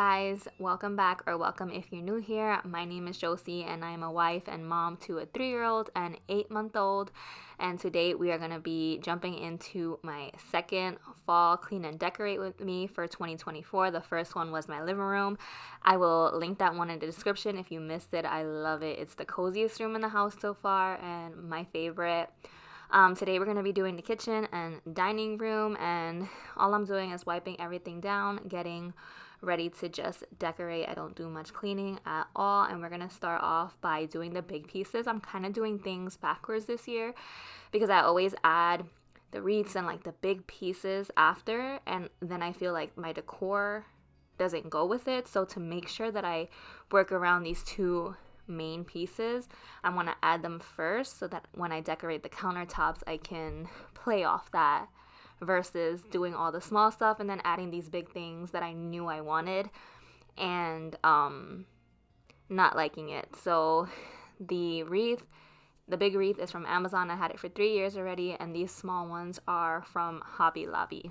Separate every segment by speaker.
Speaker 1: guys, welcome back, or welcome if you're new here. My name is Josie and I'm a wife and mom to a 3-year-old and 8-month-old, and today we are going to be jumping into my second fall clean and decorate with me for 2024. The first one was my living room. I will link that one in the description if you missed it. I love it. It's the coziest room in the house so far and my favorite. Today we're going to be doing the kitchen and dining room, and all I'm doing is wiping everything down, getting ready to just decorate. I don't do much cleaning at all, and we're going to start off by doing the big pieces. I'm kind of doing things backwards this year because I always add the wreaths and like the big pieces after, and then I feel like my decor doesn't go with it. So to make sure that I work around these two main pieces, I want to add them first so that when I decorate the countertops I can play off that versus doing all the small stuff and then adding these big things that I knew I wanted and not liking it. So the big wreath is from Amazon. I had it for 3 years already, and these small ones are from Hobby Lobby.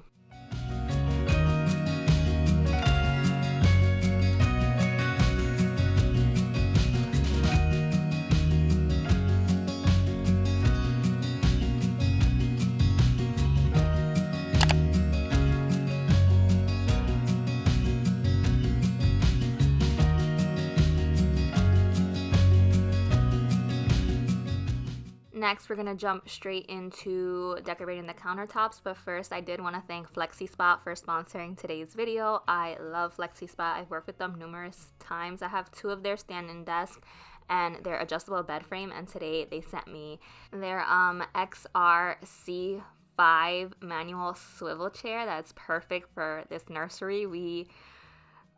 Speaker 1: Next, we're going to jump straight into decorating the countertops, but first I did want to thank flexispot for sponsoring today's video. I love flexispot. I've worked with them numerous times. I have 2 of their stand-in desks and their adjustable bed frame, and today they sent me their XRC5 manual swivel chair that's perfect for this nursery. We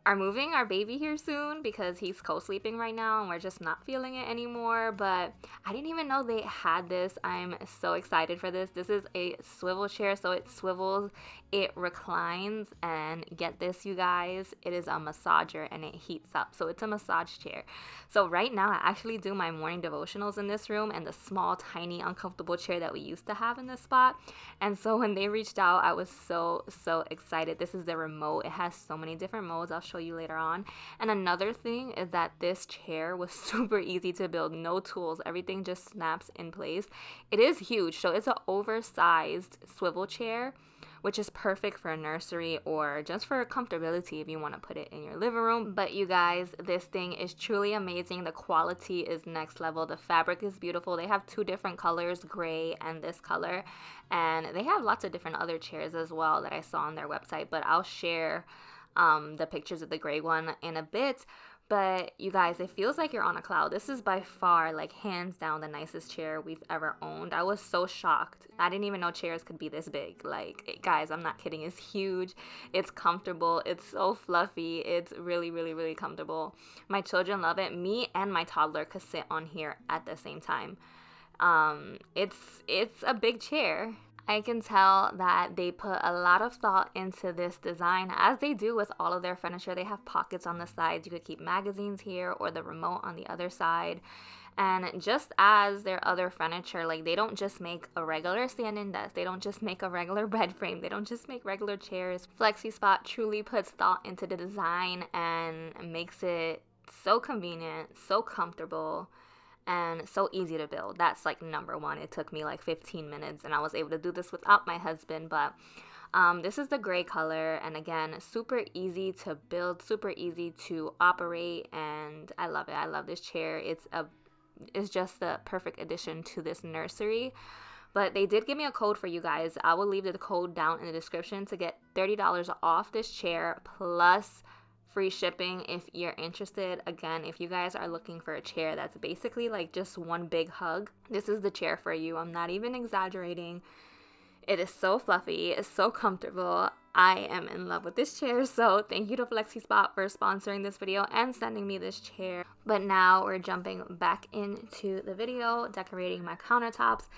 Speaker 1: are moving our baby here soon because he's co-sleeping right now and we're just not feeling it anymore, but I didn't even know they had this. I'm so excited for this. This is a swivel chair, so it swivels, it reclines, and get this, you guys, it is a massager and it heats up. So it's a massage chair. So right now I actually do my morning devotionals in this room and the small, tiny, uncomfortable chair that we used to have in this spot. And so when they reached out, I was so excited. This is the remote. It has so many different modes. I'll show you later on. And another thing is that this chair was super easy to build. No tools. Everything just snaps in place. It is huge. So it's an oversized swivel chair, which is perfect for a nursery or just for comfortability if you want to put it in your living room. But you guys, this thing is truly amazing. The quality is next level. The fabric is beautiful. They have 2 different colors, gray and this color. And they have lots of different other chairs as well that I saw on their website, but I'll share the pictures of the gray one in a bit. But you guys, it feels like you're on a cloud. This is by far, like, hands down the nicest chair we've ever owned. I was so shocked. I didn't even know chairs could be this big. Like, guys, I'm not kidding. It's huge. It's comfortable. It's so fluffy. It's really comfortable. My children love it. Me and my toddler could sit on here at the same time. It's a big chair. I can tell that they put a lot of thought into this design, as they do with all of their furniture. They have pockets on the sides. You could keep magazines here or the remote on the other side. And just as their other furniture, like, they don't just make a regular stand-in desk. They don't just make a regular bed frame. They don't just make regular chairs. flexispot truly puts thought into the design and makes it so convenient, so comfortable, and so easy to build. That's like number one. It took me like 15 minutes and I was able to do this without my husband. But this is the gray color, and again, super easy to build, super easy to operate, and I love it. I love this chair. It's just the perfect addition to this nursery. But they did give me a code for you guys. I will leave the code down in the description to get $30 off this chair plus free shipping if you're interested. Again, if you guys are looking for a chair that's basically like just one big hug, this is the chair for you. I'm not even exaggerating. It is so fluffy. It's so comfortable. I am in love with this chair. So thank you to flexispot for sponsoring this video and sending me this chair. But now we're jumping back into the video, decorating my countertops.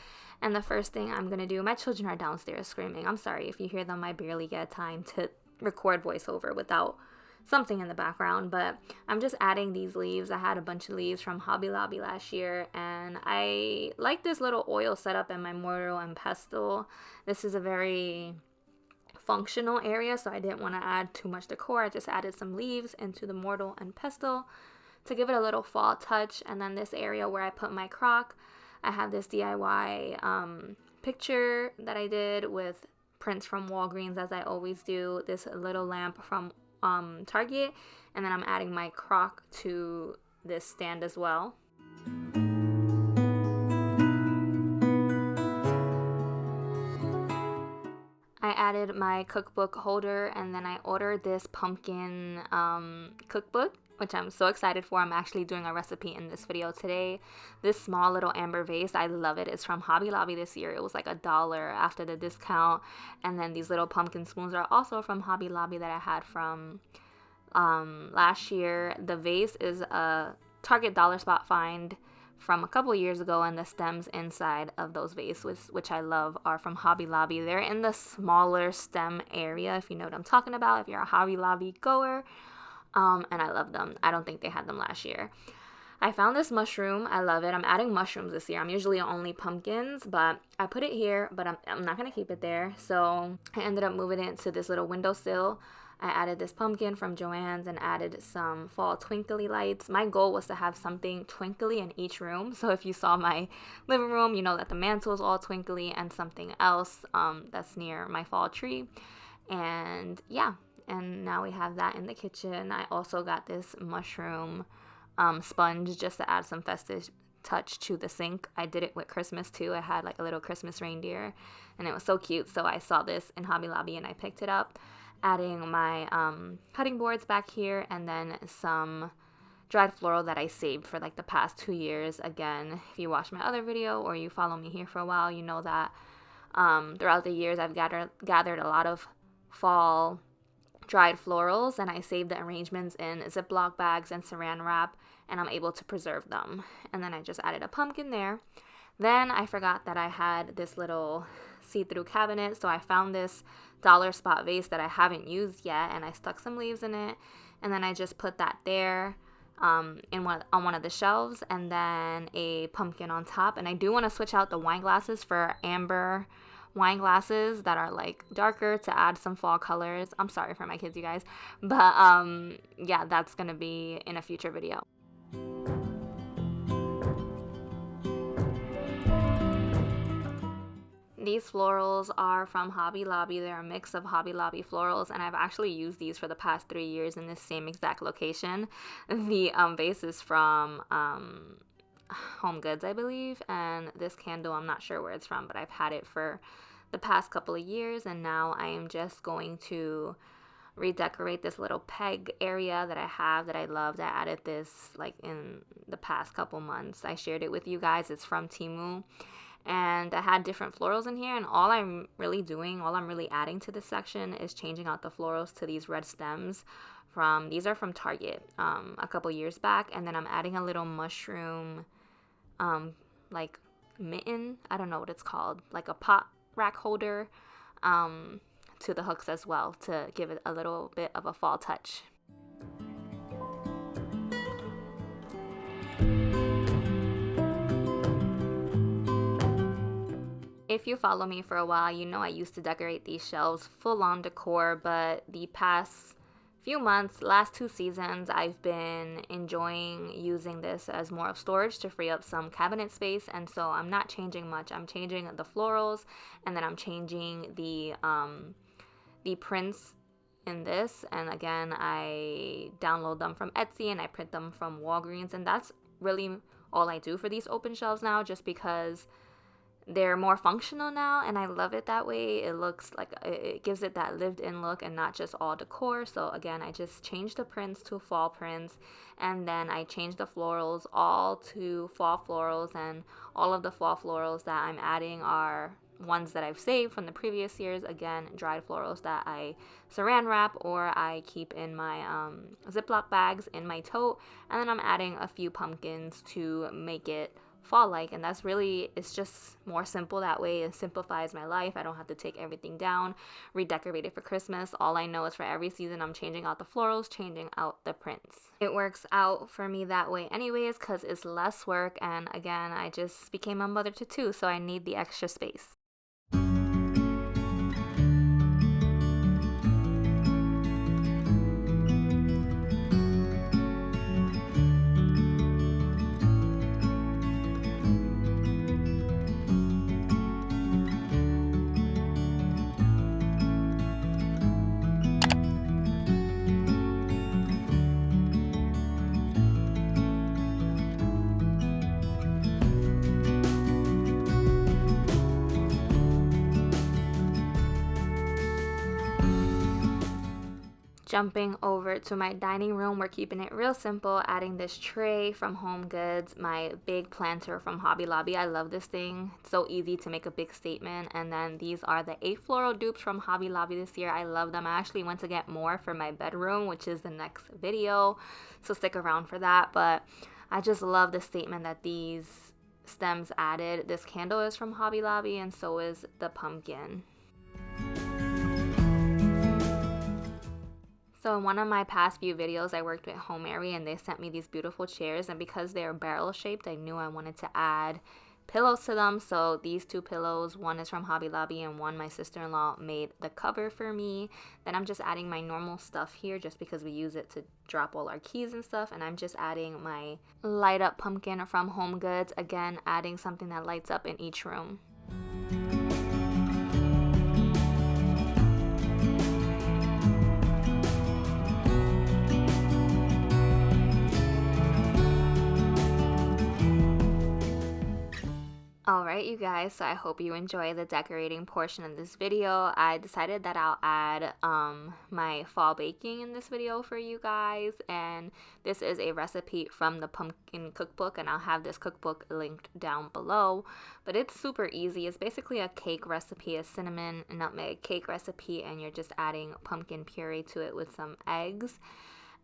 Speaker 1: And the first thing I'm going to do, my children are downstairs screaming. I'm sorry if you hear them. I barely get time to record voiceover without something in the background, but I'm just adding these leaves. I had a bunch of leaves from Hobby Lobby last year, and I like this little oil setup in my mortar and pestle. This is a very functional area, so I didn't want to add too much decor. I just added some leaves into the mortar and pestle to give it a little fall touch. And then this area where I put my crock, I have this DIY picture that I did with prints from Walgreens, as I always do, this little lamp from Target, and then I'm adding my crock to this stand as well. I added my cookbook holder, and then I ordered this pumpkin cookbook, which I'm so excited for. I'm actually doing a recipe in this video today. This small little amber vase, I love it. It's from Hobby Lobby this year. It was like $1 after the discount. And then these little pumpkin spoons are also from Hobby Lobby that I had from last year. The vase is a Target dollar spot find from a couple years ago, and the stems inside of those vases, which I love, are from Hobby Lobby. They're in the smaller stem area, if you know what I'm talking about, if you're a Hobby Lobby goer. And I love them. I don't think they had them last year. I found this mushroom. I love it. I'm adding mushrooms this year. I'm usually only pumpkins, but I put it here, but I'm not going to keep it there. So I ended up moving it to this little windowsill. I added this pumpkin from Joann's and added some fall twinkly lights. My goal was to have something twinkly in each room. So if you saw my living room, you know that the mantle is all twinkly, and something else that's near my fall tree. And yeah, and now we have that in the kitchen. I also got this mushroom sponge just to add some festive touch to the sink. I did it with Christmas too. I had like a little Christmas reindeer, and it was so cute. So I saw this in Hobby Lobby and I picked it up. Adding my cutting boards back here, and then some dried floral that I saved for like the past 2 years. Again, if you watch my other video or you follow me here for a while, you know that throughout the years I've gathered a lot of fall dried florals, and I saved the arrangements in Ziploc bags and saran wrap, and I'm able to preserve them. And then I just added a pumpkin there. Then I forgot that I had this little see-through cabinet, so I found this dollar spot vase that I haven't used yet, and I stuck some leaves in it, and then I just put that there on one of the shelves, and then a pumpkin on top. And I do want to switch out the wine glasses for amber wine glasses that are like darker to add some fall colors. I'm sorry for my kids, you guys, but yeah, that's gonna be in a future video. These florals are from Hobby Lobby. They're a mix of Hobby Lobby florals, and I've actually used these for the past 3 years in this same exact location. The vase is from Home Goods, I believe, and this candle, I'm not sure where it's from, but I've had it for the past couple of years, and now I am just going to redecorate this little peg area that I have that I loved. I added this like in the past couple months. I shared it with you guys. It's from Temu. And I had different florals in here, and all I'm really adding to this section is changing out the florals to these red stems. These are from Target a couple years back, and then I'm adding a little mushroom like mitten, I don't know what it's called, like a pot rack holder to the hooks as well to give it a little bit of a fall touch. If you follow me for a while, you know I used to decorate these shelves full on decor, but the past few months, last 2 seasons, I've been enjoying using this as more of storage to free up some cabinet space, and so I'm not changing much. I'm changing the florals, and then I'm changing the prints in this, and again, I download them from Etsy and I print them from Walgreens, and that's really all I do for these open shelves now, just because they're more functional now, and I love it that way. It looks like it gives it that lived-in look and not just all decor. So again, I just changed the prints to fall prints, and then I changed the florals all to fall florals, and all of the fall florals that I'm adding are ones that I've saved from the previous years. Again, dried florals that I saran wrap or I keep in my Ziploc bags in my tote, and then I'm adding a few pumpkins to make it fall-like, and it's just more simple that way. It simplifies my life. I don't have to take everything down, redecorate it for Christmas. All I know is for every season I'm changing out the florals, changing out the prints. It works out for me that way anyways because it's less work, and again, I just became a mother to 2, so I need the extra space. Jumping over to my dining room, we're keeping it real simple, adding this tray from Home Goods, my big planter from Hobby Lobby. I love this thing. It's so easy to make a big statement. And then these are the 8 floral dupes from Hobby Lobby this year. I love them. I actually went to get more for my bedroom, which is the next video, so stick around for that. But I just love the statement that these stems added. This candle is from Hobby Lobby, and so is the pumpkin. So in one of my past few videos, I worked with Home Airy and they sent me these beautiful chairs, and because they're barrel shaped, I knew I wanted to add pillows to them. So these 2 pillows, one is from Hobby Lobby and one my sister-in-law made the cover for me. Then I'm just adding my normal stuff here just because we use it to drop all our keys and stuff, and I'm just adding my light up pumpkin from Home Goods, again adding something that lights up in each room. Alright you guys, so I hope you enjoy the decorating portion of this video. I decided that I'll add my fall baking in this video for you guys, and this is a recipe from the pumpkin cookbook, and I'll have this cookbook linked down below. But it's super easy. It's basically a cake recipe, a cinnamon and nutmeg cake recipe, and you're just adding pumpkin puree to it with some eggs.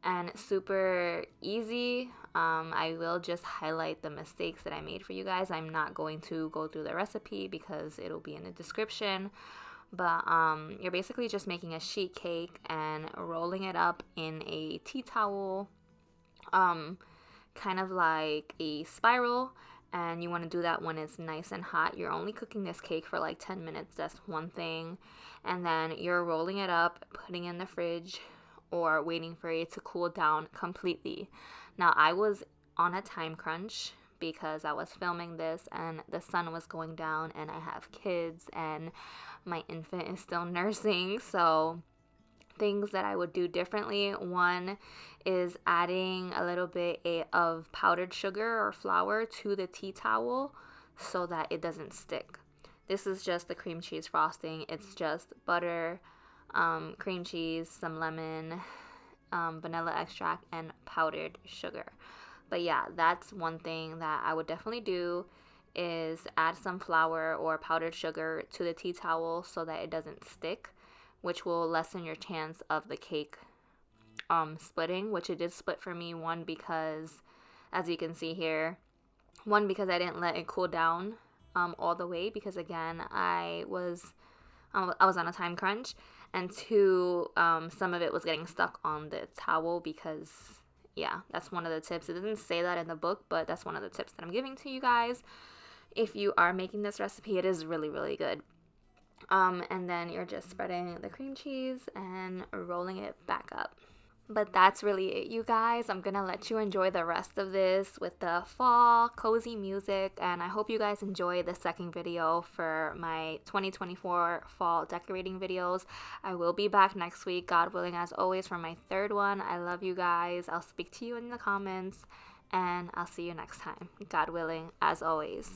Speaker 1: And super easy. I will just highlight the mistakes that I made for you guys. I'm not going to go through the recipe because it'll be in the description. But you're basically just making a sheet cake and rolling it up in a tea towel, kind of like a spiral. And you want to do that when it's nice and hot. You're only cooking this cake for like 10 minutes. That's one thing. And then you're rolling it up, putting it in the fridge, or waiting for it to cool down completely. Now, I was on a time crunch because I was filming this and the sun was going down, and I have kids and my infant is still nursing. So things that I would do differently, one is adding a little bit of powdered sugar or flour to the tea towel so that it doesn't stick. This is just the cream cheese frosting. It's just butter, cream cheese, some lemon, vanilla extract, and powdered sugar. But yeah, that's one thing that I would definitely do, is add some flour or powdered sugar to the tea towel so that it doesn't stick, which will lessen your chance of the cake splitting, which it did split for me. One, because as you can see here, one, because I didn't let it cool down all the way, because again, I was on a time crunch, and 2, some of it was getting stuck on the towel because, yeah, that's one of the tips. It doesn't say that in the book, but that's one of the tips that I'm giving to you guys. If you are making this recipe, it is really, really good. And then you're just spreading the cream cheese and rolling it back up. But that's really it, you guys. I'm gonna let you enjoy the rest of this with the fall cozy music, and I hope you guys enjoy the second video for my 2024 fall decorating videos. I will be back next week, God willing, as always, for my third one. I love you guys. I'll speak to you in the comments, and I'll see you next time, God willing, as always.